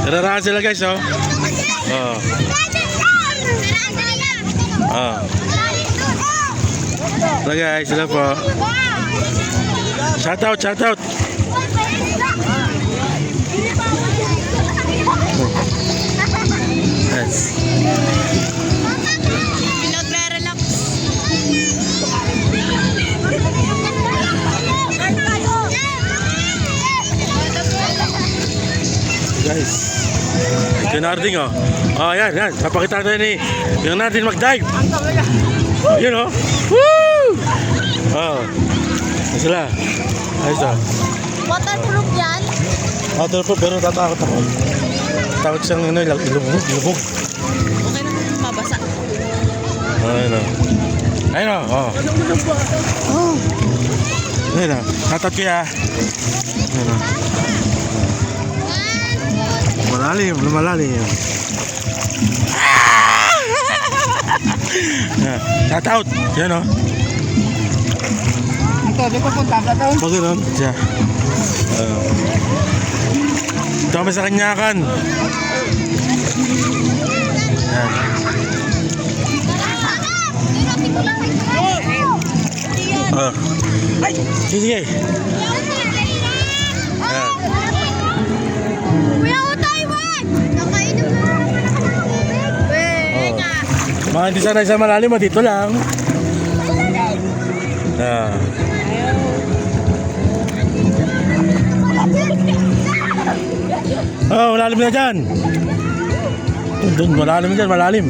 Nararahan sila guys, oh. Oh. Oh. Ito guys, sila po. Shout out, shout out. Yes. Pinagre-relax. Guys. Yung Narding, oh. Oh, yan, yan. Papakita natin ni yung Narding mag-dive. Yun, oh. Woo! Oh. Yan sila. Ayos, oh. Waterproof yan. Waterproof, pero tatakot ako. Takot siyang ano, ilubog. Okay naman yung mabasa. Ayun, oh. Ayun, oh. Oh. Ayun, oh. Tatakot kaya. Ayun, oh. Malalim, lumalalim. Shout out. Yan, oh. Ito, di ko punta ka doon. Pag gano'n, siya. Ito kami sa Kanyakan. Yan. Sige, sige. Yan. Kuya, Taiwan! Nakainom na naman ako ng tubig. Weh, nga. Mga hindi sanay sa malalim, dito lang. Yan. Oh, malalim na dyan. Doon, malalim na dyan, malalim.